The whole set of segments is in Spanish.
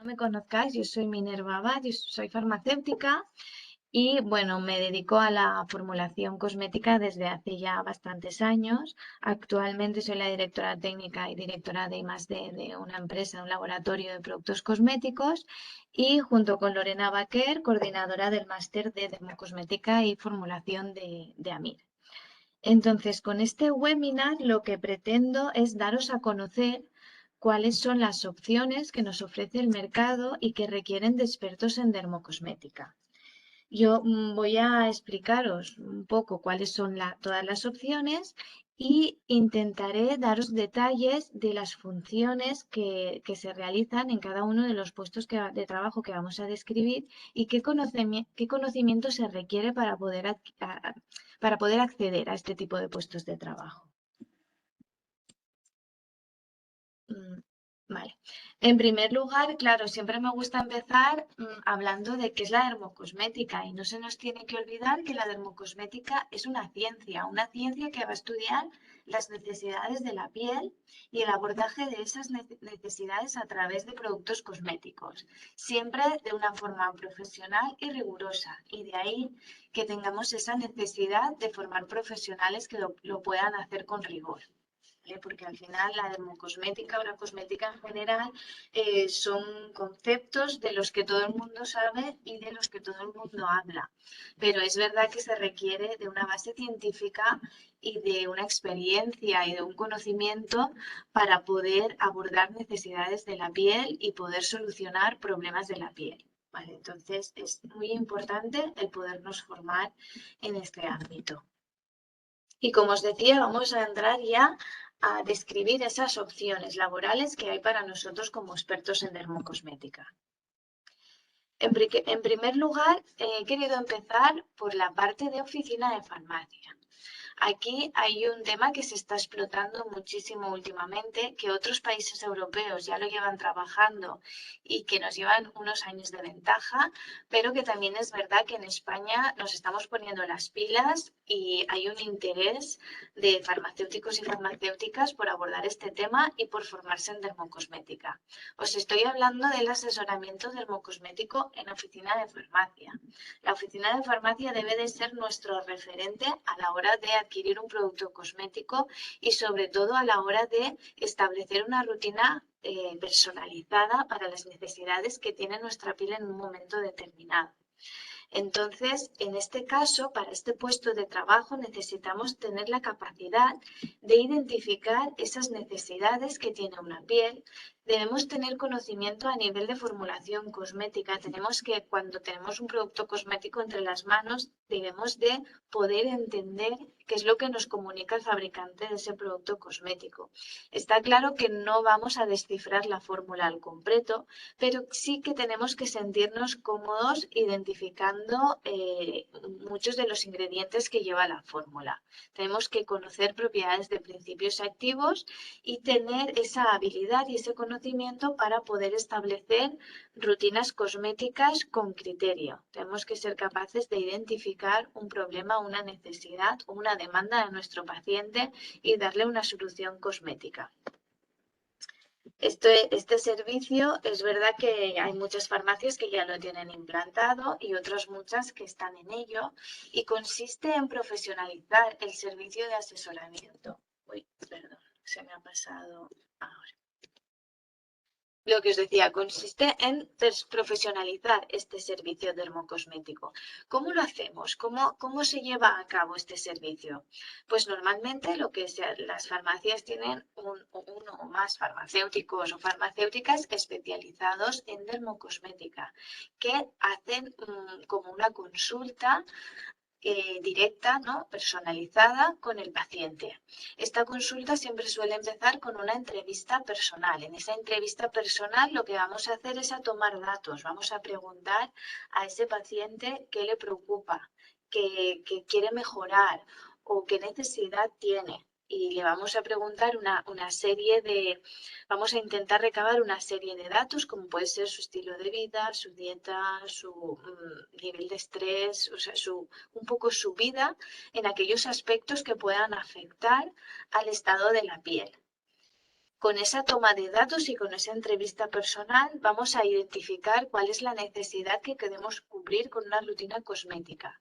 no me conozcáis, yo soy Minerva Abad, yo soy farmacéutica y bueno, me dedico a la formulación cosmética desde hace ya bastantes años. Actualmente soy la directora técnica y directora de I+D de una empresa, un laboratorio de productos cosméticos y junto con Lorena Baquer, coordinadora del máster de dermocosmética y formulación de AMIR. Entonces, con este webinar lo que pretendo es daros a conocer cuáles son las opciones que nos ofrece el mercado y que requieren de expertos en dermocosmética. Yo voy a explicaros un poco cuáles son todas las opciones y intentaré daros detalles de las funciones que se realizan en cada uno de los puestos de trabajo que vamos a describir y qué conocimiento se requiere para poder acceder a este tipo de puestos de trabajo. Mm, Vale. En primer lugar, claro, siempre me gusta empezar hablando de qué es la dermocosmética y no se nos tiene que olvidar que la dermocosmética es una ciencia que va a estudiar las necesidades de la piel y el abordaje de esas necesidades a través de productos cosméticos, siempre de una forma profesional y rigurosa. Y de ahí que tengamos esa necesidad de formar profesionales que lo puedan hacer con rigor. ¿Vale? Porque al final la dermocosmética o la cosmética en general son conceptos de los que todo el mundo sabe y de los que todo el mundo habla. Pero es verdad que se requiere de una base científica y de una experiencia y de un conocimiento para poder abordar necesidades de la piel y poder solucionar problemas de la piel. ¿Vale? Entonces es muy importante el podernos formar en este ámbito. Y como os decía, vamos a entrar ya a describir esas opciones laborales que hay para nosotros como expertos en dermocosmética. En primer lugar, he querido empezar por la parte de oficina de farmacia. Aquí hay un tema que se está explotando muchísimo últimamente, que otros países europeos ya lo llevan trabajando y que nos llevan unos años de ventaja, pero que también es verdad que en España nos estamos poniendo las pilas y hay un interés de farmacéuticos y farmacéuticas por abordar este tema y por formarse en dermocosmética. Os estoy hablando del asesoramiento dermocosmético en oficina de farmacia. La oficina de farmacia debe de ser nuestro referente a la hora de adquirir un producto cosmético y sobre todo a la hora de establecer una rutina personalizada para las necesidades que tiene nuestra piel en un momento determinado. Entonces, en este caso, para este puesto de trabajo necesitamos tener la capacidad de identificar esas necesidades que tiene una piel. Debemos tener conocimiento a nivel de formulación cosmética. Tenemos que, cuando tenemos un producto cosmético entre las manos, debemos de poder entender qué es lo que nos comunica el fabricante de ese producto cosmético. Está claro que no vamos a descifrar la fórmula al completo, pero sí que tenemos que sentirnos cómodos identificando muchos de los ingredientes que lleva la fórmula. Tenemos que conocer propiedades de principios activos y tener esa habilidad y ese conocimiento para poder establecer rutinas cosméticas con criterio. Tenemos que ser capaces de identificar un problema, una necesidad o una demanda de nuestro paciente y darle una solución cosmética. Este servicio es verdad que hay muchas farmacias que ya lo tienen implantado y otras muchas que están en ello y consiste en profesionalizar el servicio de asesoramiento. Uy, perdón, se me ha pasado ahora. Lo que os decía, consiste en profesionalizar este servicio dermocosmético. ¿Cómo lo hacemos? ¿Cómo se lleva a cabo este servicio? Pues normalmente las farmacias tienen uno o más farmacéuticos o farmacéuticas especializados en dermocosmética que hacen como una consulta directa, ¿no? Personalizada con el paciente. Esta consulta siempre suele empezar con una entrevista personal. En esa entrevista personal lo que vamos a hacer es a tomar datos. Vamos a preguntar a ese paciente qué le preocupa, qué quiere mejorar o qué necesidad tiene. Y le vamos a preguntar una serie vamos a intentar recabar una serie de datos, como puede ser su estilo de vida, su dieta, su nivel de estrés, o sea, un poco su vida en aquellos aspectos que puedan afectar al estado de la piel. Con esa toma de datos y con esa entrevista personal vamos a identificar cuál es la necesidad que queremos cubrir con una rutina cosmética.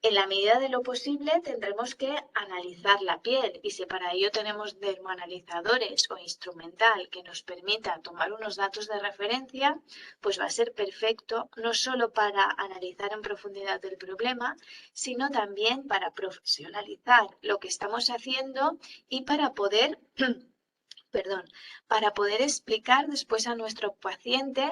En la medida de lo posible tendremos que analizar la piel y si para ello tenemos dermoanalizadores o instrumental que nos permita tomar unos datos de referencia, pues va a ser perfecto no solo para analizar en profundidad el problema, sino también para profesionalizar lo que estamos haciendo y para poder, perdón, para poder explicar después a nuestro paciente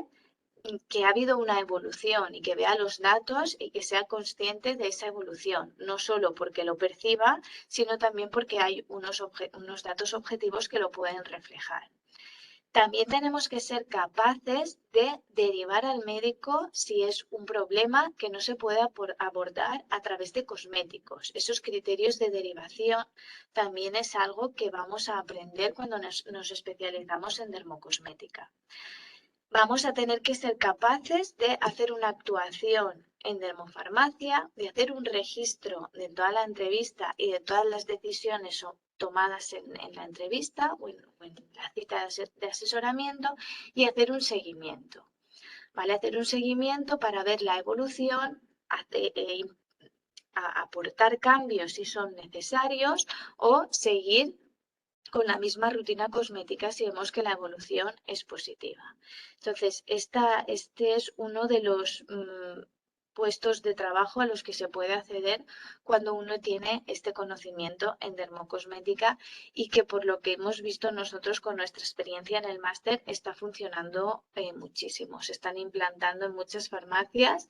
que ha habido una evolución y que vea los datos y que sea consciente de esa evolución, no solo porque lo perciba, sino también porque hay unos datos objetivos que lo pueden reflejar. También tenemos que ser capaces de derivar al médico si es un problema que no se puede abordar a través de cosméticos. Esos criterios de derivación también es algo que vamos a aprender cuando nos especializamos en dermocosmética. Vamos a tener que ser capaces de hacer una actuación en dermofarmacia, de hacer un registro de toda la entrevista y de todas las decisiones tomadas en la entrevista o en la cita de asesoramiento y hacer un seguimiento. ¿Vale? Hacer un seguimiento para ver la evolución, aportar cambios si son necesarios o seguir con la misma rutina cosmética si vemos que la evolución es positiva. Entonces, este es uno de los puestos de trabajo a los que se puede acceder cuando uno tiene este conocimiento en dermocosmética y que por lo que hemos visto nosotros con nuestra experiencia en el máster está funcionando muchísimo. Se están implantando en muchas farmacias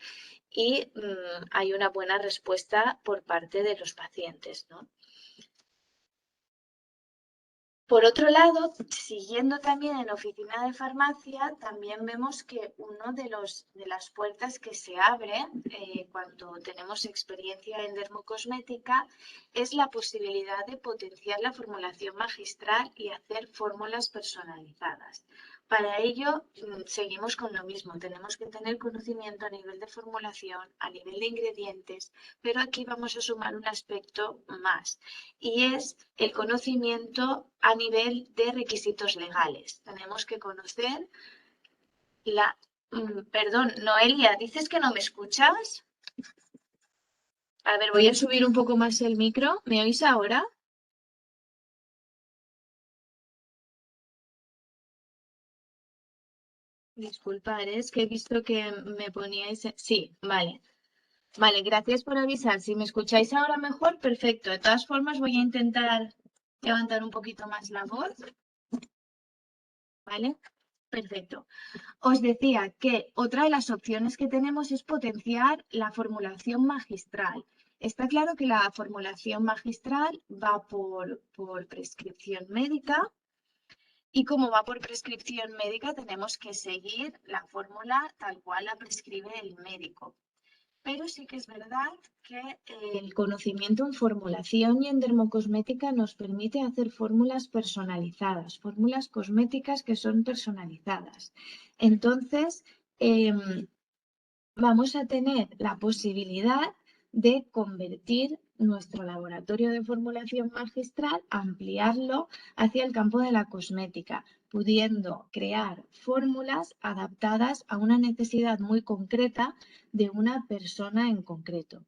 y hay una buena respuesta por parte de los pacientes, ¿no? Por otro lado, siguiendo también en oficina de farmacia, también vemos que una de las puertas que se abre cuando tenemos experiencia en dermocosmética es la posibilidad de potenciar la formulación magistral y hacer fórmulas personalizadas. Para ello, seguimos con lo mismo. Tenemos que tener conocimiento a nivel de formulación, a nivel de ingredientes, pero aquí vamos a sumar un aspecto más y es el conocimiento a nivel de requisitos legales. Tenemos que conocer la... Perdón, Noelia, ¿dices que no me escuchas? A ver, voy a subir un poco más el micro. ¿Me oís ahora? Disculpad, es que he visto que me poníais... Sí, vale. Vale, gracias por avisar. Si me escucháis ahora mejor, perfecto. De todas formas, voy a intentar levantar un poquito más la voz. ¿Vale? Perfecto. Os decía que otra de las opciones que tenemos es potenciar la formulación magistral. Está claro que la formulación magistral va por prescripción médica y como va por prescripción médica tenemos que seguir la fórmula tal cual la prescribe el médico. Pero sí que es verdad que el conocimiento en formulación y en dermocosmética nos permite hacer fórmulas personalizadas, fórmulas cosméticas que son personalizadas. Entonces, vamos a tener la posibilidad de convertir nuestro laboratorio de formulación magistral, ampliarlo hacia el campo de la cosmética, pudiendo crear fórmulas adaptadas a una necesidad muy concreta de una persona en concreto.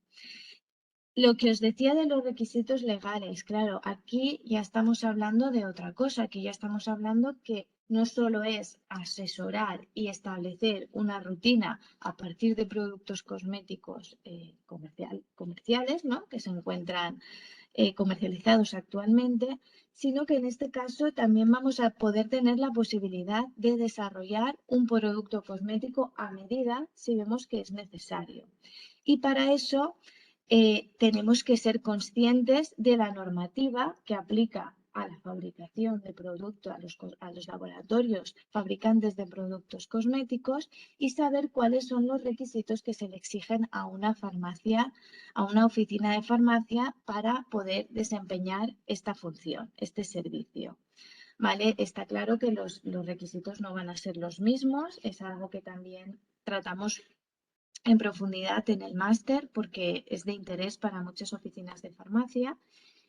Lo que os decía de los requisitos legales, claro, aquí ya estamos hablando de otra cosa, aquí ya estamos hablando que no solo es asesorar y establecer una rutina a partir de productos cosméticos comerciales, ¿no? Que se encuentran comercializados actualmente, sino que en este caso también vamos a poder tener la posibilidad de desarrollar un producto cosmético a medida si vemos que es necesario. Y para eso tenemos que ser conscientes de la normativa que aplica a la fabricación de productos, a los laboratorios fabricantes de productos cosméticos y saber cuáles son los requisitos que se le exigen a una farmacia, a una oficina de farmacia para poder desempeñar esta función, este servicio. ¿Vale? Está claro que los requisitos no van a ser los mismos, es algo que también tratamos en profundidad en el máster porque es de interés para muchas oficinas de farmacia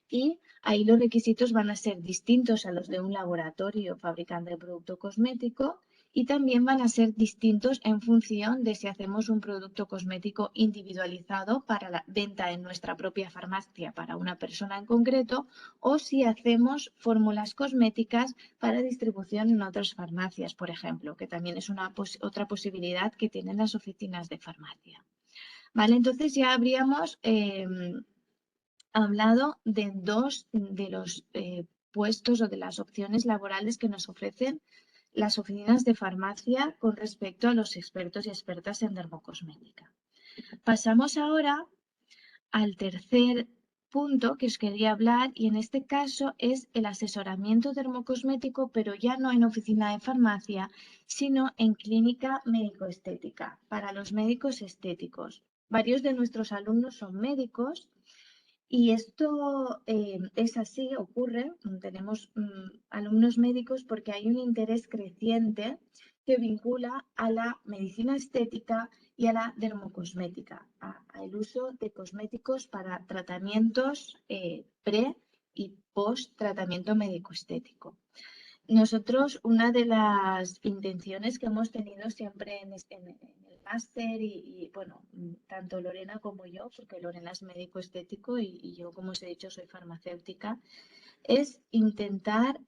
y ahí los requisitos van a ser distintos a los de un laboratorio fabricante de producto cosmético y también van a ser distintos en función de si hacemos un producto cosmético individualizado para la venta en nuestra propia farmacia para una persona en concreto o si hacemos fórmulas cosméticas para distribución en otras farmacias, por ejemplo, que también es otra posibilidad que tienen las oficinas de farmacia. Vale, entonces ya habríamos hablado de dos de los puestos o de las opciones laborales que nos ofrecen las oficinas de farmacia con respecto a los expertos y expertas en dermocosmética. Pasamos ahora al tercer punto que os quería hablar y en este caso es el asesoramiento dermocosmético, pero ya no en oficina de farmacia, sino en clínica médico-estética, para los médicos estéticos. Varios de nuestros alumnos son médicos y esto es así, ocurre. Tenemos alumnos médicos porque hay un interés creciente que vincula a la medicina estética y a la dermocosmética, al uso de cosméticos para tratamientos pre y post tratamiento médico-estético. Nosotros, una de las intenciones que hemos tenido siempre en el máster bueno, tanto Lorena como yo, porque Lorena es médico estético y yo, como os he dicho, soy farmacéutica, es intentar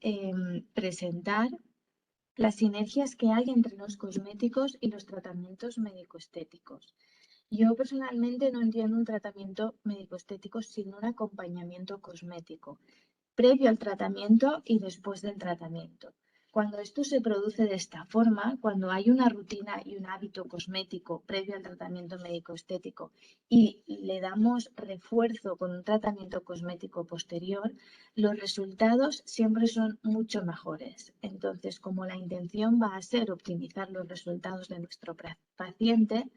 presentar las sinergias que hay entre los cosméticos y los tratamientos médico-estéticos. Yo personalmente no entiendo un tratamiento médico-estético sin un acompañamiento cosmético previo al tratamiento y después del tratamiento. Cuando esto se produce de esta forma, cuando hay una rutina y un hábito cosmético previo al tratamiento médico-estético y le damos refuerzo con un tratamiento cosmético posterior, los resultados siempre son mucho mejores. Entonces, como la intención va a ser optimizar los resultados de nuestro paciente,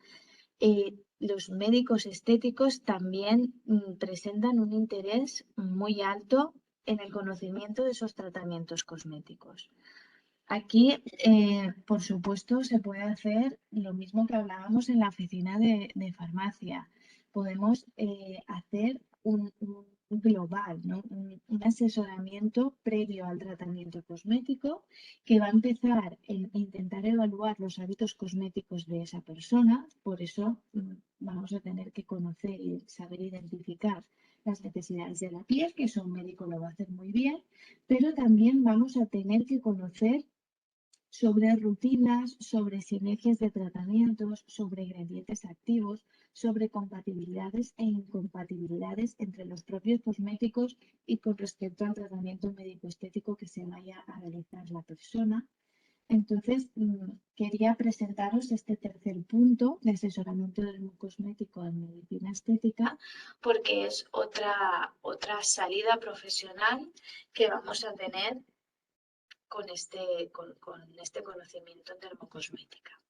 los médicos estéticos también presentan un interés muy alto en el conocimiento de esos tratamientos cosméticos. Aquí, por supuesto, se puede hacer lo mismo que hablábamos en la oficina de farmacia. Podemos hacer un global, ¿no? Un asesoramiento previo al tratamiento cosmético que va a empezar en intentar evaluar los hábitos cosméticos de esa persona. Por eso vamos a tener que conocer y saber identificar las necesidades de la piel, que eso un médico lo va a hacer muy bien, pero también vamos a tener que conocer sobre rutinas, sobre sinergias de tratamientos, sobre ingredientes activos, sobre compatibilidades e incompatibilidades entre los propios cosméticos y con respecto al tratamiento médico-estético que se vaya a realizar la persona. Entonces, quería presentaros este tercer punto de asesoramiento del cosmético en medicina estética, porque es otra salida profesional que vamos a tener con este conocimiento en dermocosmética.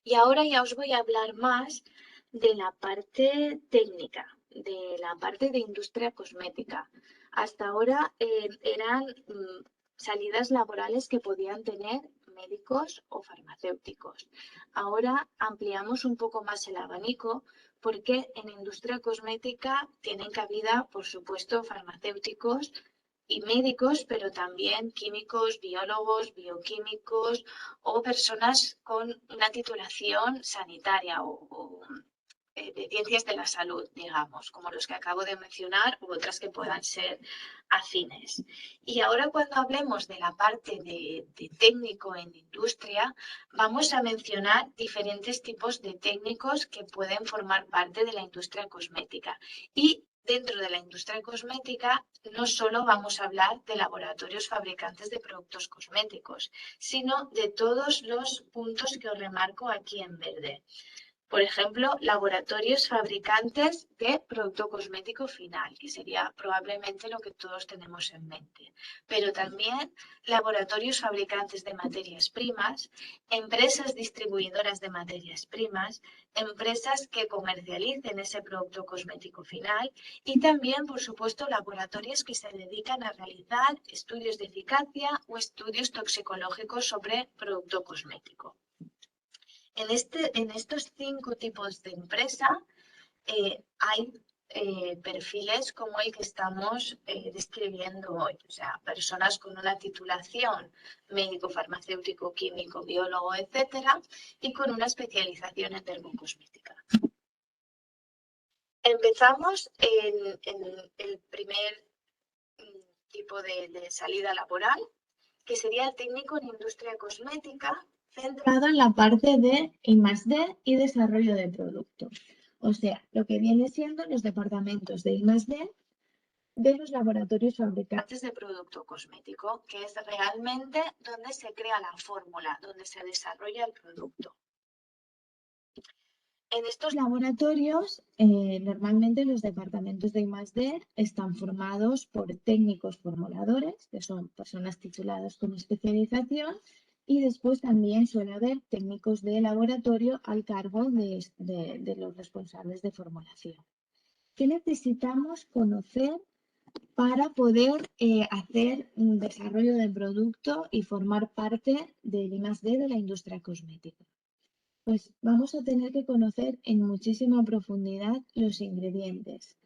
Y ahora ya os voy a hablar más de la parte técnica, de la parte de industria cosmética. Hasta ahora eran salidas laborales que podían tener médicos o farmacéuticos. Ahora ampliamos un poco más el abanico porque en industria cosmética tienen cabida, por supuesto, farmacéuticos y médicos, pero también químicos, biólogos, bioquímicos o personas con una titulación sanitaria o de ciencias de la salud, digamos, como los que acabo de mencionar u otras que puedan ser afines. Y ahora cuando hablemos de la parte de técnico en industria, vamos a mencionar diferentes tipos de técnicos que pueden formar parte de la industria cosmética. Y dentro de la industria cosmética no solo vamos a hablar de laboratorios fabricantes de productos cosméticos, sino de todos los puntos que os remarco aquí en verde. Por ejemplo, laboratorios fabricantes de producto cosmético final, que sería probablemente lo que todos tenemos en mente. Pero también laboratorios fabricantes de materias primas, empresas distribuidoras de materias primas, empresas que comercialicen ese producto cosmético final y también, por supuesto, laboratorios que se dedican a realizar estudios de eficacia o estudios toxicológicos sobre producto cosmético. En estos 5 tipos de empresa hay perfiles como el que estamos describiendo hoy, o sea, personas con una titulación médico, farmacéutico, químico, biólogo, etcétera, y con una especialización en dermocosmética. Empezamos en el primer tipo de salida laboral, que sería el técnico en industria cosmética, centrado en la parte de I+D y desarrollo de producto. O sea, lo que viene siendo los departamentos de I+D de los laboratorios fabricantes de producto cosmético, que es realmente donde se crea la fórmula, donde se desarrolla el producto. En estos laboratorios, normalmente los departamentos de I+D están formados por técnicos formuladores, que son personas tituladas con especialización, y después también suele haber técnicos de laboratorio al cargo de los responsables de formulación. ¿Qué necesitamos conocer para poder hacer un desarrollo de producto y formar parte del I+D de la industria cosmética? Pues vamos a tener que conocer en muchísima profundidad los ingredientes.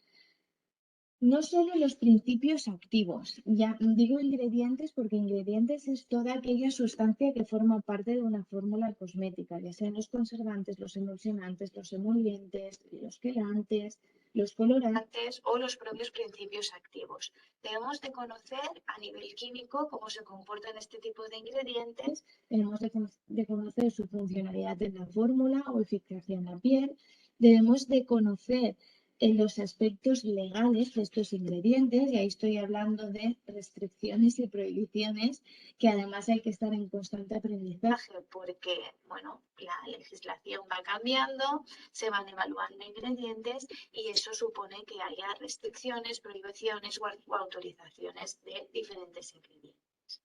No solo los principios activos, ya digo ingredientes porque ingredientes es toda aquella sustancia que forma parte de una fórmula cosmética, ya sean los conservantes, los emulsionantes, los emolientes, los quelantes, los colorantes o los propios principios activos. Debemos de conocer a nivel químico cómo se comportan este tipo de ingredientes, debemos de conocer su funcionalidad en la fórmula o eficacia en la piel, debemos de conocer en los aspectos legales de estos ingredientes, y ahí estoy hablando de restricciones y prohibiciones, que además hay que estar en constante aprendizaje porque, bueno, la legislación va cambiando, se van evaluando ingredientes y eso supone que haya restricciones, prohibiciones o autorizaciones de diferentes ingredientes.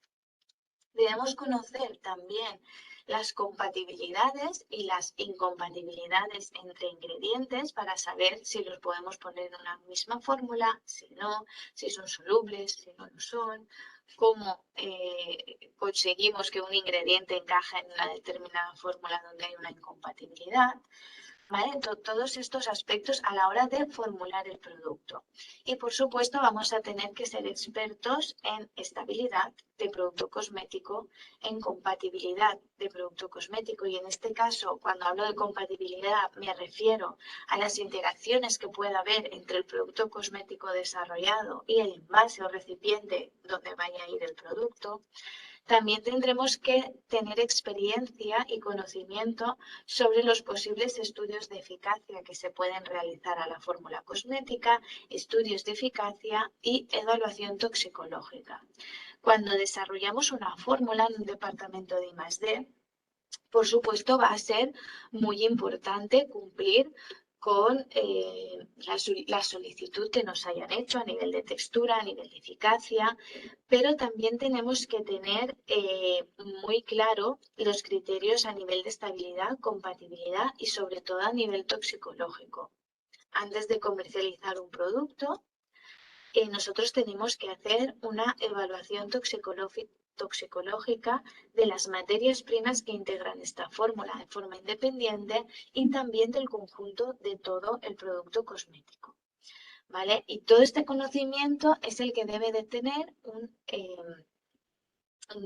Debemos conocer también las compatibilidades y las incompatibilidades entre ingredientes para saber si los podemos poner en una misma fórmula, si no, si son solubles, si no lo son, cómo conseguimos que un ingrediente encaje en una determinada fórmula donde hay una incompatibilidad. ¿Vale? Todos estos aspectos a la hora de formular el producto. Y por supuesto vamos a tener que ser expertos en estabilidad de producto cosmético, en compatibilidad de producto cosmético. Y en este caso, cuando hablo de compatibilidad, me refiero a las interacciones que pueda haber entre el producto cosmético desarrollado y el envase o recipiente donde vaya a ir el producto. También tendremos que tener experiencia y conocimiento sobre los posibles estudios de eficacia que se pueden realizar a la fórmula cosmética, estudios de eficacia y evaluación toxicológica. Cuando desarrollamos una fórmula en un departamento de I+D, por supuesto va a ser muy importante cumplir con la solicitud que nos hayan hecho a nivel de textura, a nivel de eficacia, pero también tenemos que tener muy claro los criterios a nivel de estabilidad, compatibilidad y sobre todo a nivel toxicológico. Antes de comercializar un producto, nosotros tenemos que hacer una evaluación toxicológica de las materias primas que integran esta fórmula de forma independiente y también del conjunto de todo el producto cosmético. ¿Vale? Y todo este conocimiento es el que debe de tener un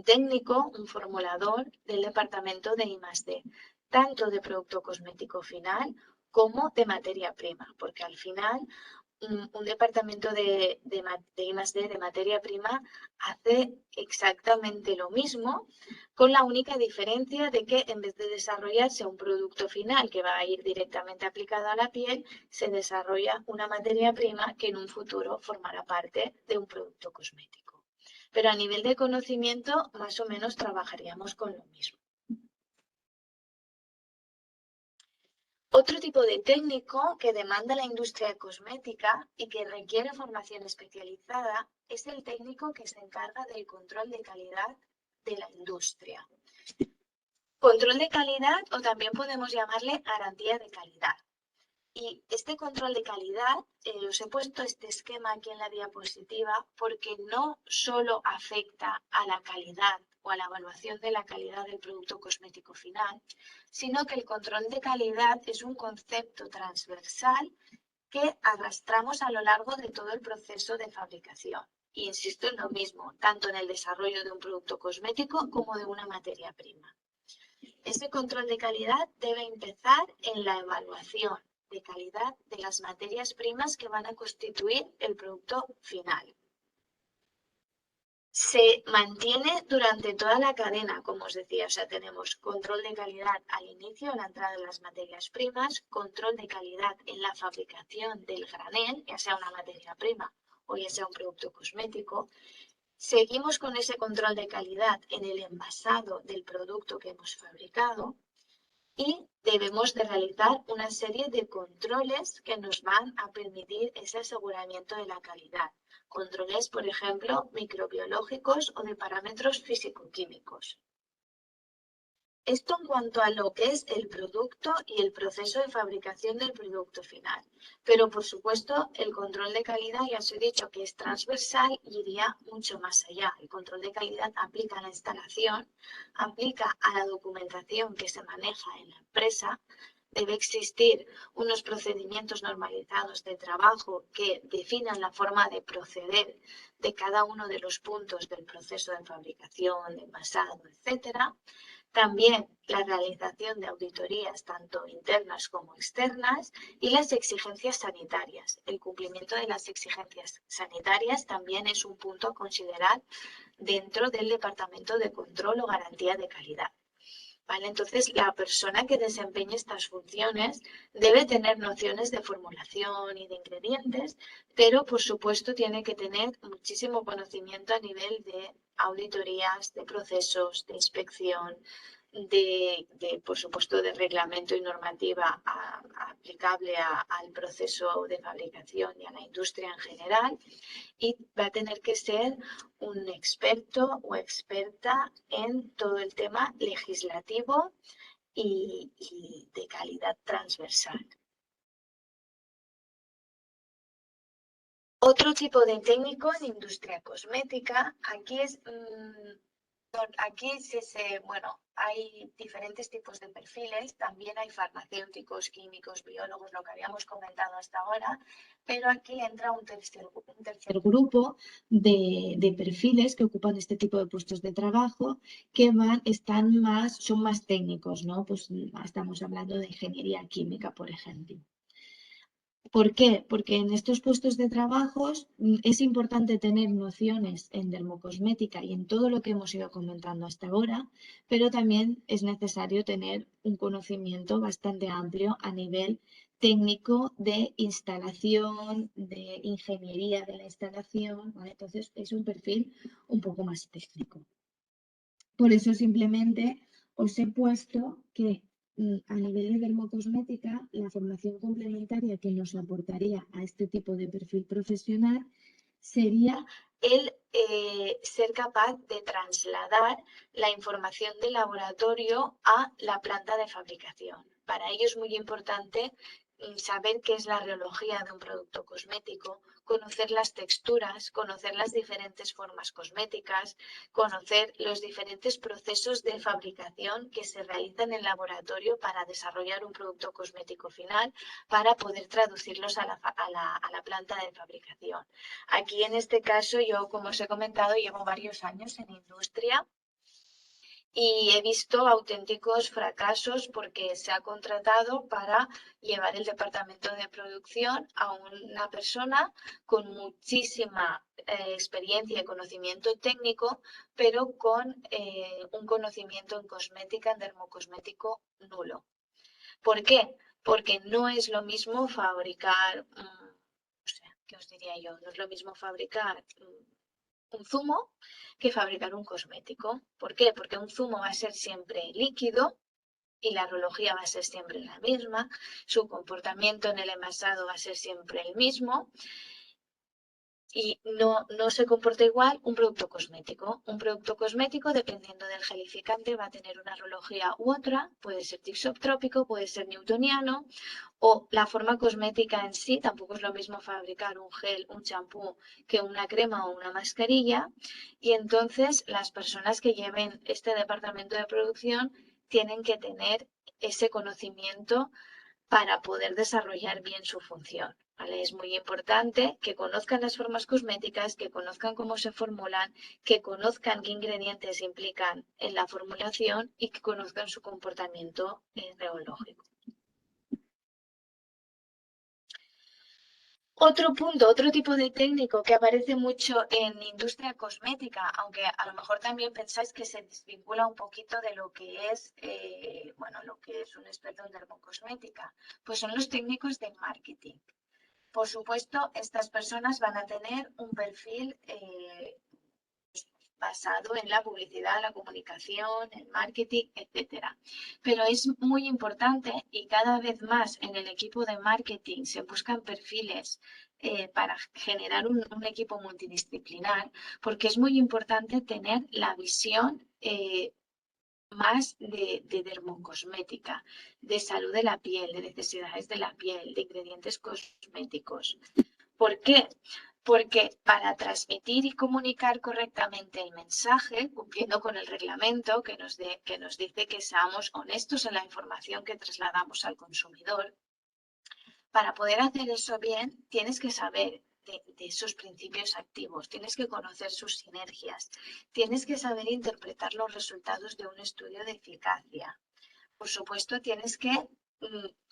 técnico, un formulador del departamento de I+D, tanto de producto cosmético final como de materia prima, porque al final un departamento de I+D de materia prima hace exactamente lo mismo, con la única diferencia de que en vez de desarrollarse un producto final que va a ir directamente aplicado a la piel, se desarrolla una materia prima que en un futuro formará parte de un producto cosmético. Pero a nivel de conocimiento, más o menos trabajaríamos con lo mismo. Otro tipo de técnico que demanda la industria cosmética y que requiere formación especializada es el técnico que se encarga del control de calidad de la industria. Control de calidad o también podemos llamarle garantía de calidad. Y este control de calidad, os he puesto este esquema aquí en la diapositiva porque no solo afecta a la calidad o a la evaluación de la calidad del producto cosmético final, sino que el control de calidad es un concepto transversal que arrastramos a lo largo de todo el proceso de fabricación. Y insisto en lo mismo, tanto en el desarrollo de un producto cosmético como de una materia prima. Ese control de calidad debe empezar en la evaluación de calidad de las materias primas que van a constituir el producto final. Se mantiene durante toda la cadena, como os decía, o sea, tenemos control de calidad al inicio, a la entrada de las materias primas, control de calidad en la fabricación del granel, ya sea una materia prima o ya sea un producto cosmético. Seguimos con ese control de calidad en el envasado del producto que hemos fabricado y debemos de realizar una serie de controles que nos van a permitir ese aseguramiento de la calidad. Controles, por ejemplo, microbiológicos o de parámetros físico-químicos. Esto en cuanto a lo que es el producto y el proceso de fabricación del producto final. Pero, por supuesto, el control de calidad, ya os he dicho que es transversal y iría mucho más allá. El control de calidad aplica a la instalación, aplica a la documentación que se maneja en la empresa. Debe existir unos procedimientos normalizados de trabajo que definan la forma de proceder de cada uno de los puntos del proceso de fabricación, de envasado, etcétera. También la realización de auditorías tanto internas como externas y las exigencias sanitarias. El cumplimiento de las exigencias sanitarias también es un punto a considerar dentro del Departamento de Control o Garantía de Calidad. ¿Vale? Entonces, la persona que desempeñe estas funciones debe tener nociones de formulación y de ingredientes, pero por supuesto tiene que tener muchísimo conocimiento a nivel de auditorías, de procesos, de inspección, por supuesto, de reglamento y normativa aplicable al proceso de fabricación y a la industria en general. Y va a tener que ser un experto o experta en todo el tema legislativo y de calidad transversal. Otro tipo de técnico en industria cosmética, aquí bueno, hay diferentes tipos de perfiles, también hay farmacéuticos, químicos, biólogos, lo que habíamos comentado hasta ahora, pero aquí entra un tercer grupo de perfiles que ocupan este tipo de puestos de trabajo que son más técnicos, ¿no? Pues estamos hablando de ingeniería química, por ejemplo. ¿Por qué? Porque en estos puestos de trabajo es importante tener nociones en dermocosmética y en todo lo que hemos ido comentando hasta ahora, pero también es necesario tener un conocimiento bastante amplio a nivel técnico de instalación, de ingeniería de la instalación, ¿vale? Entonces es un perfil un poco más técnico. Por eso simplemente os he puesto que a nivel de dermocosmética, la formación complementaria que nos aportaría a este tipo de perfil profesional sería el ser capaz de trasladar la información del laboratorio a la planta de fabricación. Para ello es muy importante saber qué es la reología de un producto cosmético, conocer las texturas, conocer las diferentes formas cosméticas, conocer los diferentes procesos de fabricación que se realizan en el laboratorio para desarrollar un producto cosmético final, para poder traducirlos a la planta de fabricación. Aquí en este caso yo, como os he comentado, llevo varios años en industria y he visto auténticos fracasos porque se ha contratado para llevar el departamento de producción a una persona con muchísima experiencia y conocimiento técnico, pero con un conocimiento en cosmética, en dermocosmético nulo. ¿Por qué? Porque no es lo mismo fabricar, ¿qué os diría yo? No es lo mismo fabricar un zumo que fabricar un cosmético. ¿Por qué? Porque un zumo va a ser siempre líquido y la reología va a ser siempre la misma, su comportamiento en el envasado va a ser siempre el mismo y no se comporta igual un producto cosmético. Un producto cosmético, dependiendo del gelificante, va a tener una reología u otra, puede ser tisoptrópico, puede ser newtoniano, o la forma cosmética en sí, tampoco es lo mismo fabricar un gel, un champú, que una crema o una mascarilla. Y entonces las personas que lleven este departamento de producción tienen que tener ese conocimiento para poder desarrollar bien su función. ¿vale? Es muy importante que conozcan las formas cosméticas, que conozcan cómo se formulan, que conozcan qué ingredientes implican en la formulación y que conozcan su comportamiento reológico. Otro punto, otro tipo de técnico que aparece mucho en industria cosmética, aunque a lo mejor también pensáis que se desvincula un poquito de lo que es, bueno, lo que es un experto en dermocosmética, pues son los técnicos de marketing. Por supuesto, estas personas van a tener un perfil basado en la publicidad, la comunicación, el marketing, etcétera. Pero es muy importante y cada vez más en el equipo de marketing se buscan perfiles para generar un equipo multidisciplinar, porque es muy importante tener la visión más de dermocosmética, de salud de la piel, de necesidades de la piel, de ingredientes cosméticos. ¿Por qué? Porque para transmitir y comunicar correctamente el mensaje, cumpliendo con el reglamento que nos dice que seamos honestos en la información que trasladamos al consumidor, para poder hacer eso bien, tienes que saber de esos principios activos, tienes que conocer sus sinergias, tienes que saber interpretar los resultados de un estudio de eficacia. Por supuesto, tienes que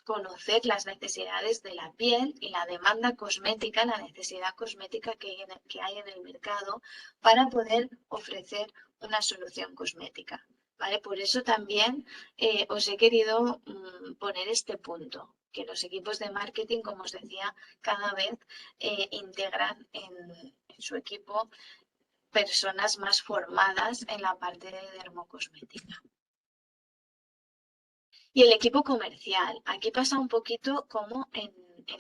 conocer las necesidades de la piel y la demanda cosmética, la necesidad cosmética que hay en el mercado para poder ofrecer una solución cosmética. ¿Vale? Por eso también os he querido poner este punto, que los equipos de marketing, como os decía, cada vez integran en su equipo personas más formadas en la parte de dermocosmética. Y el equipo comercial, aquí pasa un poquito como en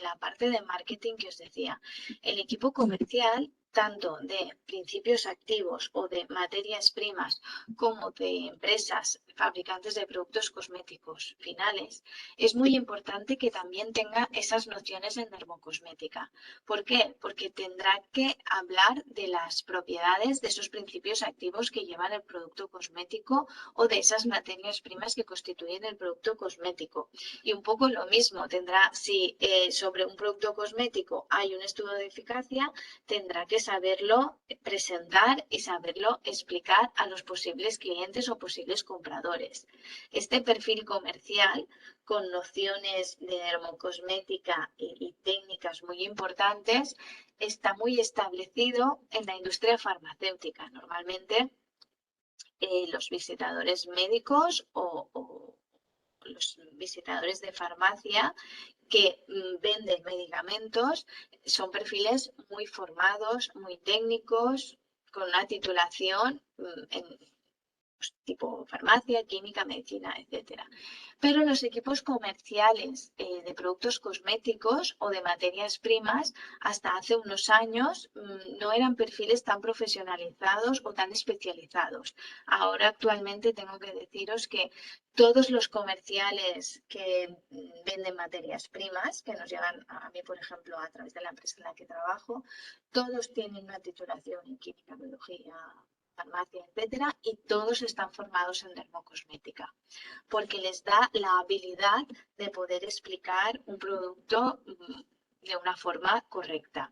la parte de marketing que os decía. El equipo comercial, tanto de principios activos o de materias primas, como de empresas fabricantes de productos cosméticos finales, es muy importante que también tenga esas nociones en dermocosmética. ¿Por qué? Porque tendrá que hablar de las propiedades de esos principios activos que llevan el producto cosmético o de esas materias primas que constituyen el producto cosmético. Y un poco lo mismo, tendrá, si sobre un producto cosmético hay un estudio de eficacia, tendrá que saberlo presentar y saberlo explicar a los posibles clientes o posibles compradores. Este perfil comercial con nociones de dermocosmética y técnicas muy importantes está muy establecido en la industria farmacéutica. Normalmente los visitadores médicos o los visitadores de farmacia que venden medicamentos son perfiles muy formados, muy técnicos, con una titulación en tipo farmacia, química, medicina, etcétera. Pero los equipos comerciales de productos cosméticos o de materias primas, hasta hace unos años, no eran perfiles tan profesionalizados o tan especializados. Ahora actualmente tengo que deciros que todos los comerciales que venden materias primas, que nos llegan a mí, por ejemplo, a través de la empresa en la que trabajo, todos tienen una titulación en química, biología, farmacia, etcétera, y todos están formados en dermocosmética, porque les da la habilidad de poder explicar un producto de una forma correcta.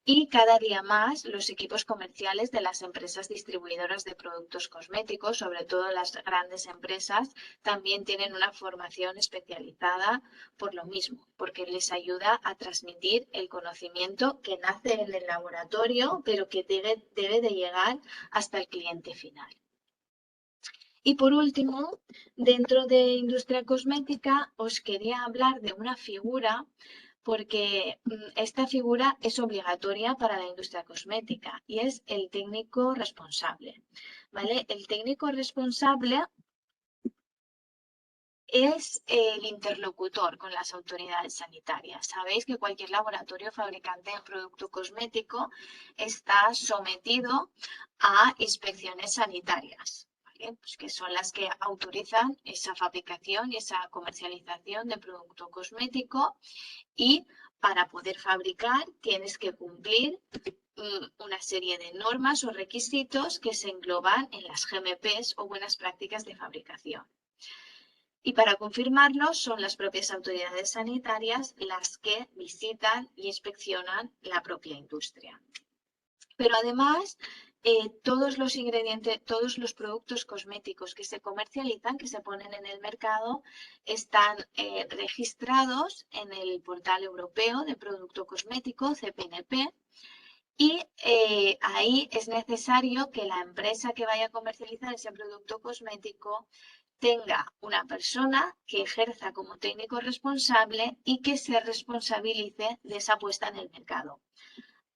Y cada día más los equipos comerciales de las empresas distribuidoras de productos cosméticos, sobre todo las grandes empresas, también tienen una formación especializada por lo mismo, porque les ayuda a transmitir el conocimiento que nace en el laboratorio, pero que debe de llegar hasta el cliente final. Y por último, dentro de industria cosmética, os quería hablar de una figura porque esta figura es obligatoria para la industria cosmética y es el técnico responsable, ¿vale? El técnico responsable es el interlocutor con las autoridades sanitarias. Sabéis que cualquier laboratorio fabricante de producto cosmético está sometido a inspecciones sanitarias. Pues que son las que autorizan esa fabricación y esa comercialización de producto cosmético y para poder fabricar tienes que cumplir una serie de normas o requisitos que se engloban en las GMPs o buenas prácticas de fabricación. Y para confirmarlo son las propias autoridades sanitarias las que visitan y inspeccionan la propia industria. Pero además, todos los ingredientes, todos los productos cosméticos que se comercializan, que se ponen en el mercado, están registrados en el portal europeo de producto cosmético, CPNP, y ahí es necesario que la empresa que vaya a comercializar ese producto cosmético tenga una persona que ejerza como técnico responsable y que se responsabilice de esa puesta en el mercado.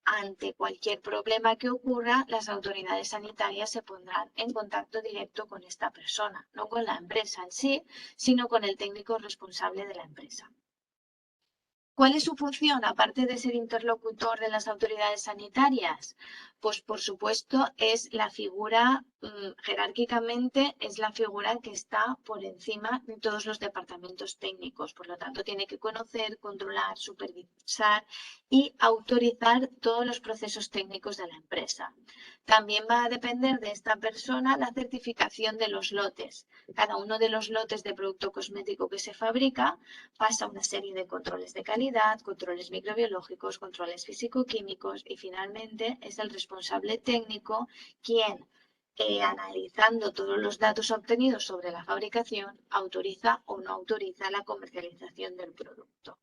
Ante cualquier problema que ocurra, las autoridades sanitarias se pondrán en contacto directo con esta persona, no con la empresa en sí, sino con el técnico responsable de la empresa. ¿Cuál es su función, aparte de ser interlocutor de las autoridades sanitarias? Pues por supuesto es la figura, jerárquicamente, es la figura que está por encima de todos los departamentos técnicos. Por lo tanto, tiene que conocer, controlar, supervisar y autorizar todos los procesos técnicos de la empresa. También va a depender de esta persona la certificación de los lotes. Cada uno de los lotes de producto cosmético que se fabrica pasa una serie de controles de calidad, controles microbiológicos, controles físico-químicos y finalmente es el responsable técnico quien, analizando todos los datos obtenidos sobre la fabricación, autoriza o no autoriza la comercialización del producto.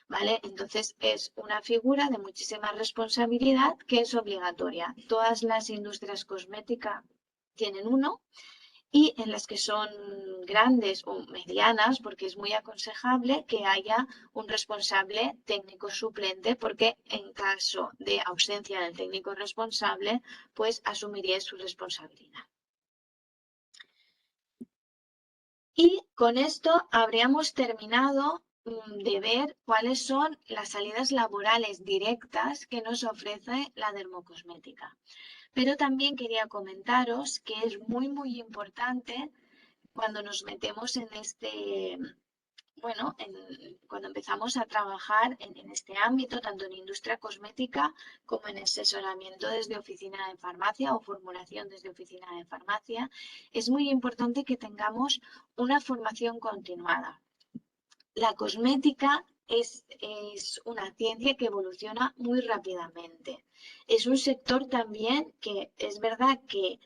¿Vale? Entonces es una figura de muchísima responsabilidad que es obligatoria. Todas las industrias cosméticas tienen uno y en las que son grandes o medianas, porque es muy aconsejable que haya un responsable técnico suplente, porque en caso de ausencia del técnico responsable, pues asumiría su responsabilidad. Y con esto habríamos terminado de ver cuáles son las salidas laborales directas que nos ofrece la dermocosmética. Pero también quería comentaros que es muy importante cuando nos metemos en este, bueno, cuando empezamos a trabajar en este ámbito, tanto en industria cosmética como en asesoramiento desde oficina de farmacia o formulación desde oficina de farmacia, es muy importante que tengamos una formación continuada. La cosmética es una ciencia que evoluciona muy rápidamente. Es un sector también que es verdad que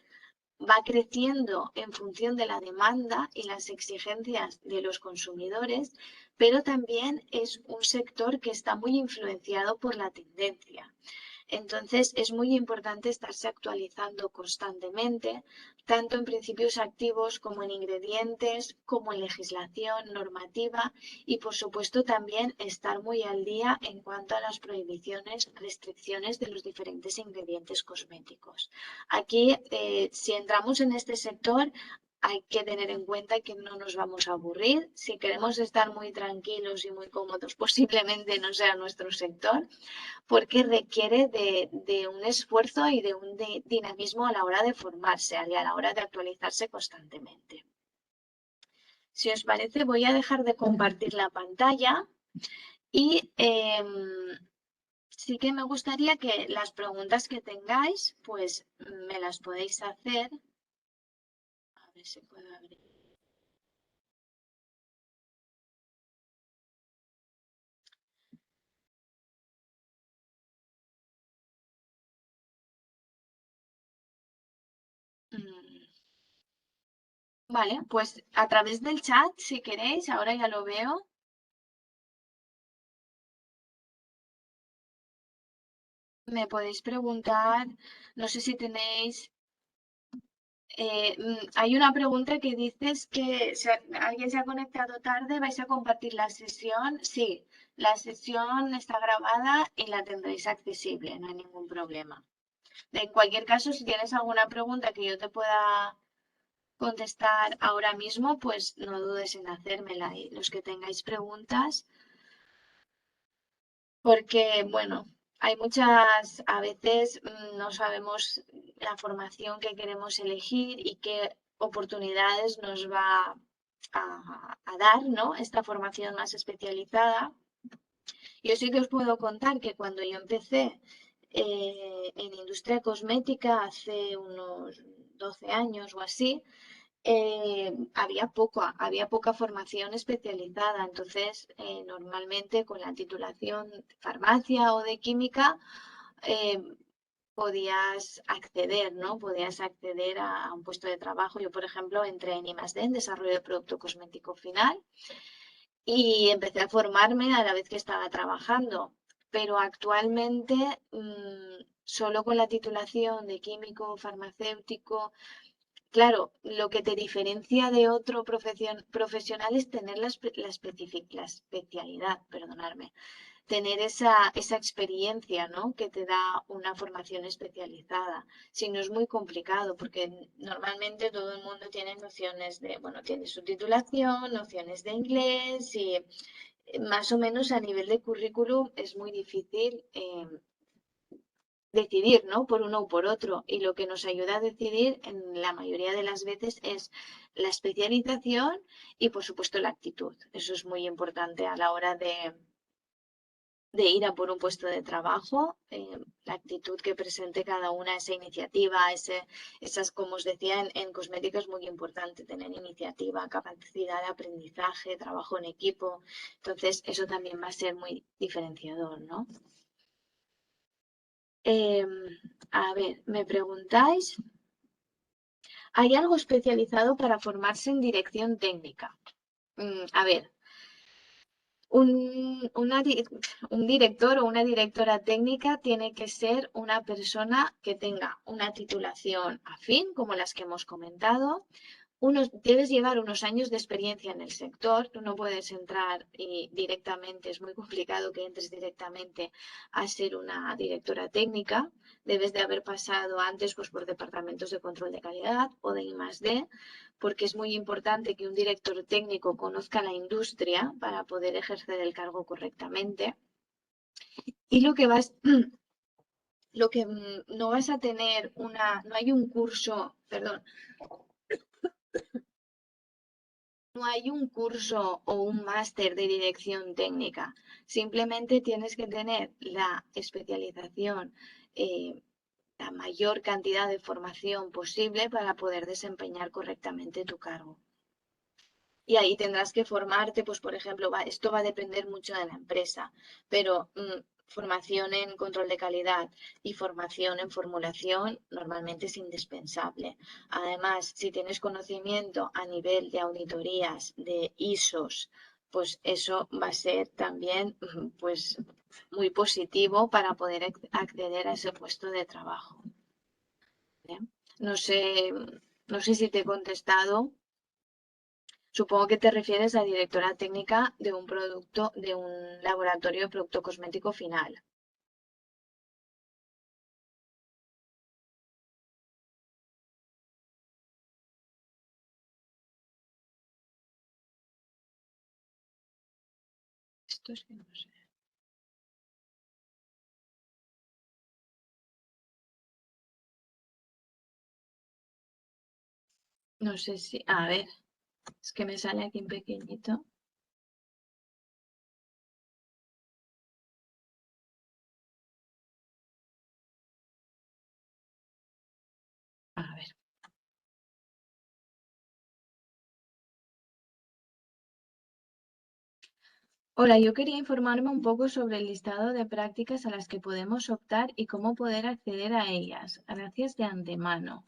va creciendo en función de la demanda y las exigencias de los consumidores, pero también es un sector que está muy influenciado por la tendencia. Entonces, es muy importante estarse actualizando constantemente, tanto en principios activos como en ingredientes, como en legislación normativa y, por supuesto, también estar muy al día en cuanto a las prohibiciones, restricciones de los diferentes ingredientes cosméticos. Aquí, si entramos en este sector, hay que tener en cuenta que no nos vamos a aburrir. Si queremos estar muy tranquilos y muy cómodos, posiblemente no sea nuestro sector, porque requiere de un esfuerzo y de un dinamismo a la hora de formarse y a la hora de actualizarse constantemente. Si os parece, voy a dejar de compartir la pantalla y sí que me gustaría que las preguntas que tengáis, pues me las podéis hacer. A ver si puedo abrir. Vale, pues a través del chat, si queréis, ahora ya lo veo. Me podéis preguntar, no sé si tenéis. Hay una pregunta que dices que si alguien se ha conectado tarde, ¿vais a compartir la sesión? Sí, la sesión está grabada y la tendréis accesible, no hay ningún problema. En cualquier caso, si tienes alguna pregunta que yo te pueda contestar ahora mismo, pues no dudes en hacérmela. Y los que tengáis preguntas, porque, bueno, hay muchas, a veces no sabemos la formación que queremos elegir y qué oportunidades nos va a dar, ¿no? Esta formación más especializada. Yo sí que os puedo contar que cuando yo empecé en industria cosmética hace unos 12 años o así, había poca formación especializada. Entonces, normalmente con la titulación de farmacia o de química, eh, podías acceder, ¿no? Podías acceder a un puesto de trabajo. Yo, por ejemplo, entré en I+D, en desarrollo de producto cosmético final, y empecé a formarme a la vez que estaba trabajando. Pero actualmente, solo con la titulación de químico, farmacéutico, claro, lo que te diferencia de otro profesional es tener la especialidad, perdonarme, tener esa experiencia, ¿no? Que te da una formación especializada. Si no, es muy complicado porque normalmente todo el mundo tiene nociones de, bueno, tiene su titulación, nociones de inglés y más o menos a nivel de currículum es muy difícil decidir, ¿no? Por uno o por otro. Y lo que nos ayuda a decidir en la mayoría de las veces es la especialización y, por supuesto, la actitud. Eso es muy importante a la hora de ir a por un puesto de trabajo, la actitud que presente cada una, esa iniciativa, esas, como os decía, en cosmética es muy importante tener iniciativa, capacidad de aprendizaje, trabajo en equipo. Entonces, eso también va a ser muy diferenciador, ¿no? Em, a ver, me preguntáis, ¿hay algo especializado para formarse en dirección técnica? A ver, un, un director o una directora técnica tiene que ser una persona que tenga una titulación afín, como las que hemos comentado. Debes llevar unos años de experiencia en el sector. Tú no puedes entrar y directamente, es muy complicado que entres directamente a ser una directora técnica. Debes de haber pasado antes pues, por departamentos de control de calidad o de I+D, porque es muy importante que un director técnico conozca la industria para poder ejercer el cargo correctamente. Y lo que no vas a tener no hay un curso, perdón, no hay un curso o un máster de dirección técnica. Simplemente tienes que tener la especialización, la mayor cantidad de formación posible para poder desempeñar correctamente tu cargo. Y ahí tendrás que formarte, pues por ejemplo, esto va a depender mucho de la empresa, pero formación en control de calidad y formación en formulación normalmente es indispensable. Además, si tienes conocimiento a nivel de auditorías, de ISOs, pues eso va a ser también pues muy positivo para poder acceder a ese puesto de trabajo. ¿Vale? No sé, no sé si te he contestado. Supongo que te refieres a directora técnica de un producto, de un laboratorio de producto cosmético final. Esto es que no sé. No sé si. A ver, es que me sale aquí en pequeñito. A ver. Hola, yo quería informarme un poco sobre el listado de prácticas a las que podemos optar y cómo poder acceder a ellas. Gracias de antemano.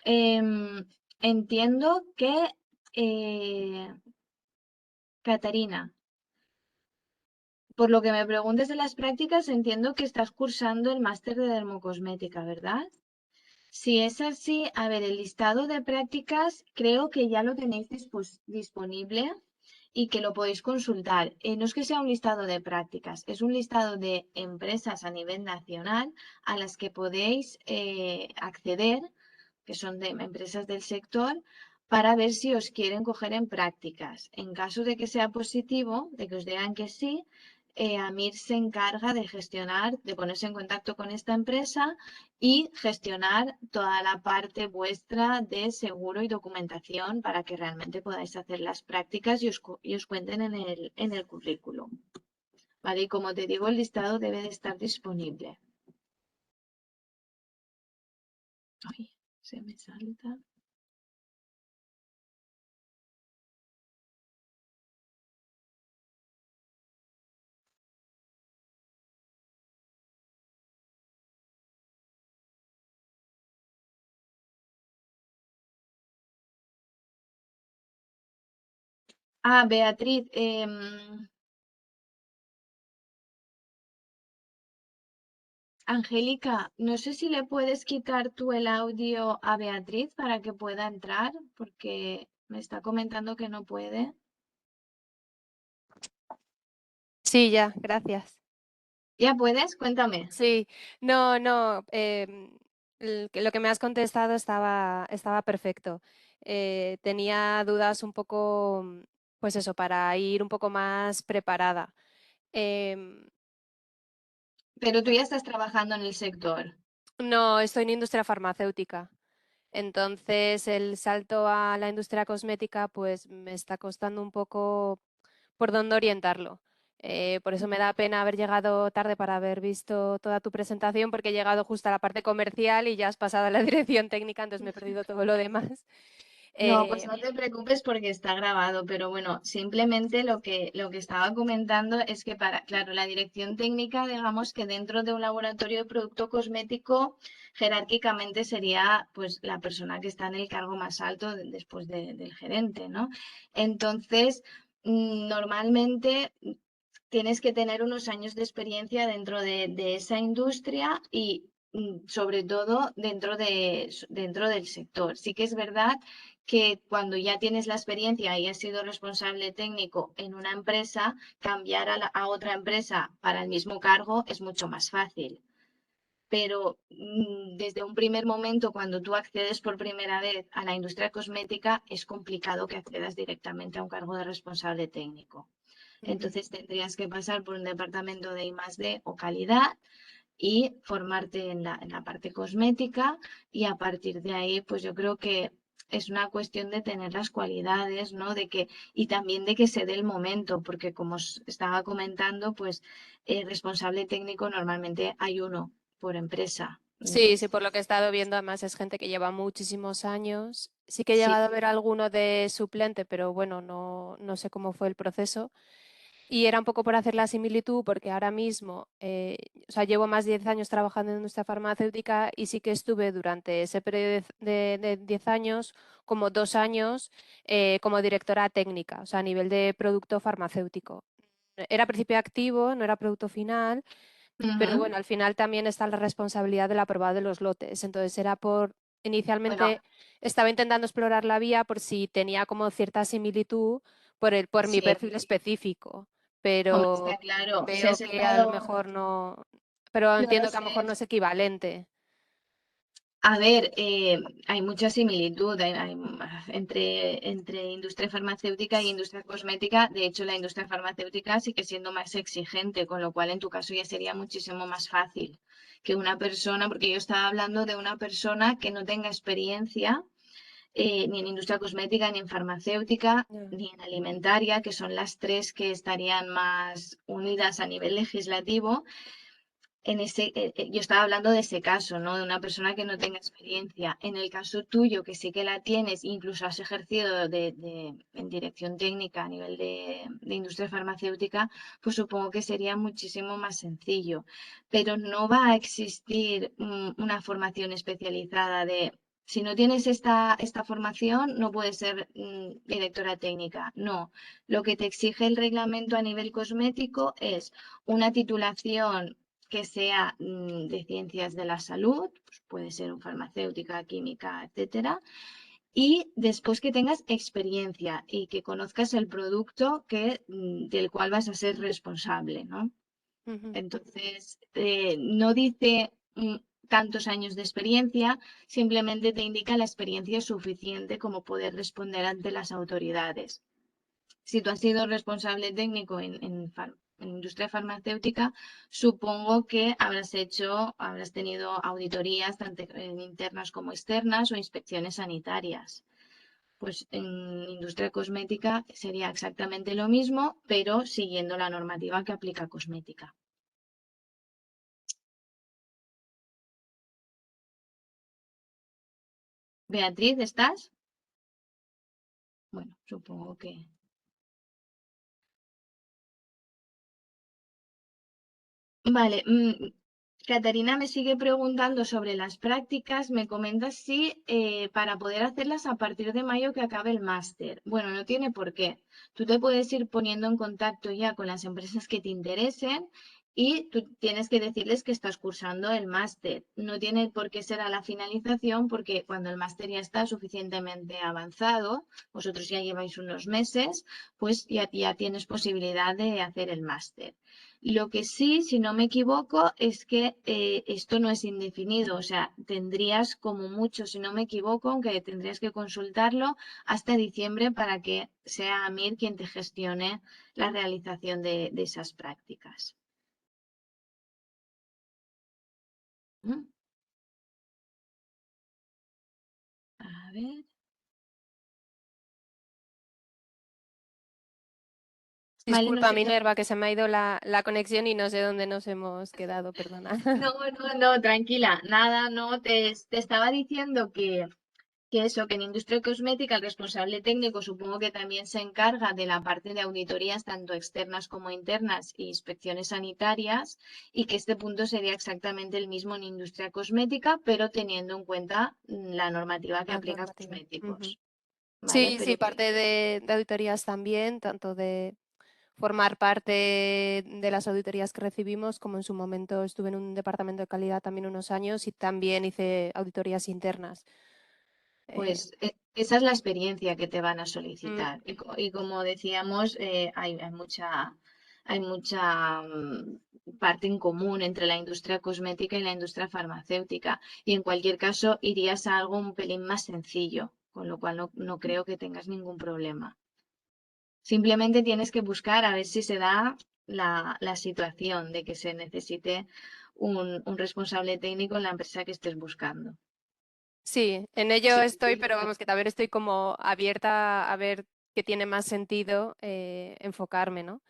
Em, entiendo que, eh, Catarina, por lo que me preguntes de las prácticas, entiendo que estás cursando el máster de dermocosmética, ¿verdad? Si es así, a ver, el listado de prácticas creo que ya lo tenéis disponible y que lo podéis consultar. No es que sea un listado de prácticas, es un listado de empresas a nivel nacional a las que podéis acceder, que son de empresas del sector, para ver si os quieren coger en prácticas. En caso de que sea positivo, de que os digan que sí, AMIR se encarga de gestionar, de ponerse en contacto con esta empresa y gestionar toda la parte vuestra de seguro y documentación para que realmente podáis hacer las prácticas y os cuenten en el currículum. ¿Vale? Y como te digo, el listado debe de estar disponible. Ay, se me salta. Ah, Beatriz, Angélica, no sé si le puedes quitar tú el audio a Beatriz para que pueda entrar, porque me está comentando que no puede. Sí, ya, gracias. ¿Ya puedes? Cuéntame. Sí, no, no, lo que me has contestado estaba perfecto. Tenía dudas un poco, pues eso, para ir un poco más preparada. Em, Pero tú ya estás trabajando en el sector. no, estoy en industria farmacéutica. Entonces, el salto a la industria cosmética, pues me está costando un poco por dónde orientarlo. Por eso me da pena haber llegado tarde para haber visto toda tu presentación, porque he llegado justo a la parte comercial y ya has pasado a la dirección técnica, entonces me he perdido todo lo demás. No, pues Eh, no te preocupes porque está grabado, pero bueno, simplemente lo que estaba comentando es que para, claro, la dirección técnica, digamos que dentro de un laboratorio de producto cosmético, jerárquicamente sería pues la persona que está en el cargo más alto después del gerente, ¿no? Entonces, normalmente tienes que tener unos años de experiencia dentro de esa industria y sobre todo dentro del sector. Sí que es verdad que cuando ya tienes la experiencia y has sido responsable técnico en una empresa, cambiar a otra empresa para el mismo cargo es mucho más fácil. Pero desde un primer momento, cuando tú accedes por primera vez a la industria cosmética, es complicado que accedas directamente a un cargo de responsable técnico. ujú. Entonces tendrías que pasar por un departamento de I+D o calidad y formarte en la parte cosmética y a partir de ahí, pues yo creo que es una cuestión de tener las cualidades, ¿no? Y también de que se dé el momento, porque como os estaba comentando, pues responsable técnico normalmente hay uno por empresa. Sí, sí, por lo que he estado viendo, además es gente que lleva muchísimos años. Sí que he Sí. llegado a ver alguno de suplente, pero bueno, no sé cómo fue el proceso. Y era un poco por hacer la similitud, porque ahora mismo, o sea, llevo más de 10 años trabajando en industria farmacéutica y sí que estuve durante ese periodo de 10 años, como 2 años, como directora técnica, o sea, a nivel de producto farmacéutico. Era principio activo, no era producto final, pero Ujú. bueno, al final también está la responsabilidad del aprobado de los lotes. Entonces era Bueno, inicialmente estaba intentando explorar la vía por si tenía como cierta similitud por mi sí, perfil específico, hombre, pero está claro. Si veo has que a lo estado, mejor no, pero yo no entiendo que a lo sé. mejor no es equivalente. A ver, hay mucha similitud entre industria farmacéutica y industria cosmética. De hecho, la industria farmacéutica sigue siendo más exigente, con lo cual en tu caso ya sería muchísimo más fácil que una persona, porque yo estaba hablando de una persona que no tenga experiencia ni en industria cosmética, ni en farmacéutica, Ya. ni en alimentaria, que son las tres que estarían más unidas a nivel legislativo yo estaba hablando de ese caso, ¿no? De una persona que no tenga experiencia. En el caso tuyo, que sí que la tienes, incluso has ejercido en dirección técnica a nivel de industria farmacéutica, pues supongo que sería muchísimo más sencillo. Pero no va a existir una formación especializada de... Si no tienes esta formación, no puedes ser directora técnica. No, lo que te exige el reglamento a nivel cosmético es una titulación que sea de ciencias de la salud, pues puede ser un farmacéutica, química, etcétera, y después que tengas experiencia y que conozcas el producto del cual vas a ser responsable, ¿no? Ujú, Entonces, no dice tantos años de experiencia, simplemente te indica la experiencia suficiente como poder responder ante las autoridades. Si tú has sido responsable técnico en industria farmacéutica, supongo que habrás tenido auditorías tanto internas como externas o inspecciones sanitarias. Pues en industria cosmética sería exactamente lo mismo, pero siguiendo la normativa que aplica cosmética. Beatriz, ¿estás? Bueno, supongo que... Vale, Catarina me sigue preguntando sobre las prácticas. Me comenta si para poder hacerlas a partir de mayo que acabe el máster. Bueno, no tiene por qué. Tú te puedes ir poniendo en contacto ya con las empresas que te interesen y tú tienes que decirles que estás cursando el máster. No tiene por qué ser a la finalización porque cuando el máster ya está suficientemente avanzado, vosotros ya lleváis unos meses, pues ya tienes posibilidad de hacer el máster. Lo que sí, si no me equivoco, es que esto no es indefinido, o sea, tendrías como mucho, si no me equivoco, aunque tendrías que consultarlo hasta diciembre para que sea Amir quien te gestione la realización de esas prácticas. ¿Mm? A ver. Vale, no Disculpa, sé. Minerva, que se me ha ido la conexión y no sé dónde nos hemos quedado, perdona. No, no, no, tranquila, nada, no, te estaba diciendo que eso, que en industria cosmética el responsable técnico supongo que también se encarga de la parte de auditorías tanto externas como internas e inspecciones sanitarias y que este punto sería exactamente el mismo en industria cosmética, pero teniendo en cuenta la normativa que La aplica a normativa. Ujú. cosméticos, ¿vale? Sí, Pero sí, parte de auditorías también, tanto de formar parte de las auditorías que recibimos, como en su momento estuve en un departamento de calidad también unos años y también hice auditorías internas. Eh, pues esa es la experiencia que te van a mm, solicitar. Y como decíamos, hay mucha parte en común entre la industria cosmética y la industria farmacéutica. Y en cualquier caso, irías a algo un pelín más sencillo, con lo cual no creo que tengas ningún problema. Simplemente tienes que buscar a ver si se da la situación de que se necesite un responsable técnico en la empresa que estés buscando. sí, en ello estoy, pero vamos, que también estoy como abierta a ver qué tiene más sentido enfocarme, ¿no?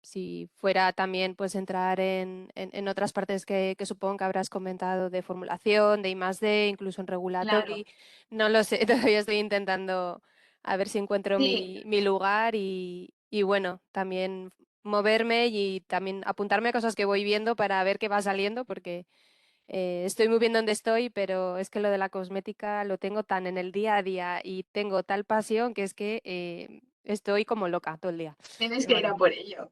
Si fuera también pues entrar en otras partes que supongo que habrás comentado de formulación, de I+D, incluso en Claro, regulatory, no lo sé, todavía estoy intentando a ver si encuentro sí. mi lugar y bueno, también moverme y también apuntarme a cosas que voy viendo para ver qué va saliendo, porque estoy muy bien donde estoy, pero es que lo de la cosmética lo tengo tan en el día a día y tengo tal pasión que es que estoy como loca todo el día. Tienes Pero que ir a bueno, por ello.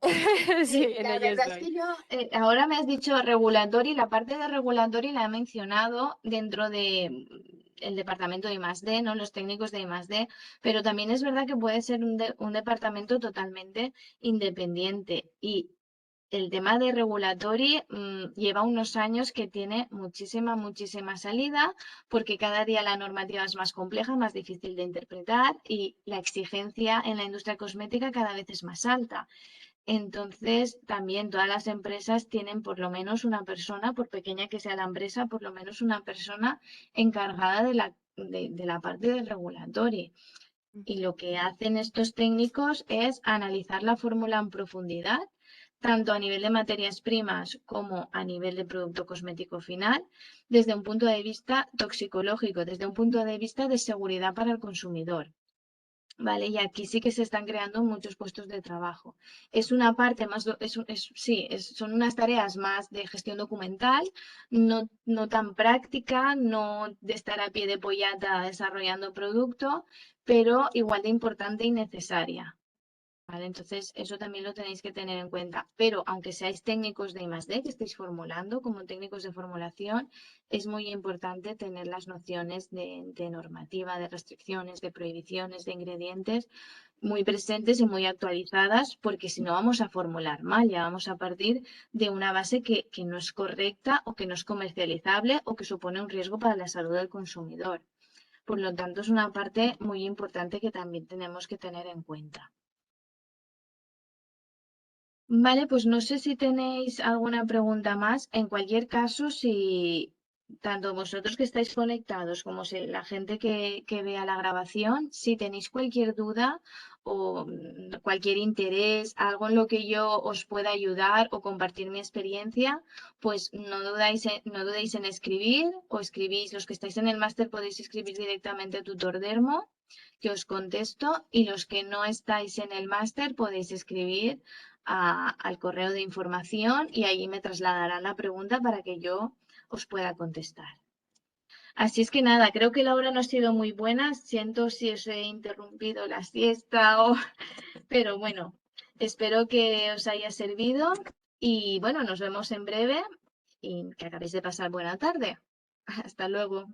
sí, Sí, en la ello verdad es estoy. que yo, ahora me has dicho regulatory, la parte de regulatory la he mencionado dentro de el departamento de I+D, ¿no? Los técnicos de I+D, pero también es verdad que puede ser un departamento totalmente independiente y el tema de regulatory lleva unos años que tiene muchísima salida, porque cada día la normativa es más compleja, más difícil de interpretar y la exigencia en la industria cosmética cada vez es más alta. Entonces, también todas las empresas tienen por lo menos una persona, por pequeña que sea la empresa, por lo menos una persona encargada de la parte del regulatory. Y lo que hacen estos técnicos es analizar la fórmula en profundidad, tanto a nivel de materias primas como a nivel de producto cosmético final, desde un punto de vista toxicológico, desde un punto de vista de seguridad para el consumidor. Vale, y aquí sí que se están creando muchos puestos de trabajo. Es una parte más, sí, son unas tareas más de gestión documental, no tan práctica, no de estar a pie de pollata desarrollando producto, pero igual de importante y necesaria. ¿Vale? Entonces, eso también lo tenéis que tener en cuenta. Pero aunque seáis técnicos de I+D, que estéis formulando como técnicos de formulación, es muy importante tener las nociones de normativa, de restricciones, de prohibiciones, de ingredientes muy presentes y muy actualizadas, porque si no vamos a formular mal, ya vamos a partir de una base que no es correcta o que no es comercializable o que supone un riesgo para la salud del consumidor. Por lo tanto, es una parte muy importante que también tenemos que tener en cuenta. Vale, pues no sé si tenéis alguna pregunta más. En cualquier caso, si tanto vosotros que estáis conectados como la gente que vea la grabación, si tenéis cualquier duda o cualquier interés, algo en lo que yo os pueda ayudar o compartir mi experiencia, pues no dudéis en escribir o escribís, los que estáis en el máster podéis escribir directamente a Tutor Dermo, que os contesto, y los que no estáis en el máster podéis escribir al correo de información y allí me trasladarán la pregunta para que yo os pueda contestar. Así es que nada, creo que la hora no ha sido muy buena. Siento si os he interrumpido la siesta pero bueno, espero que os haya servido y bueno, nos vemos en breve y que acabéis de pasar buena tarde. Hasta luego.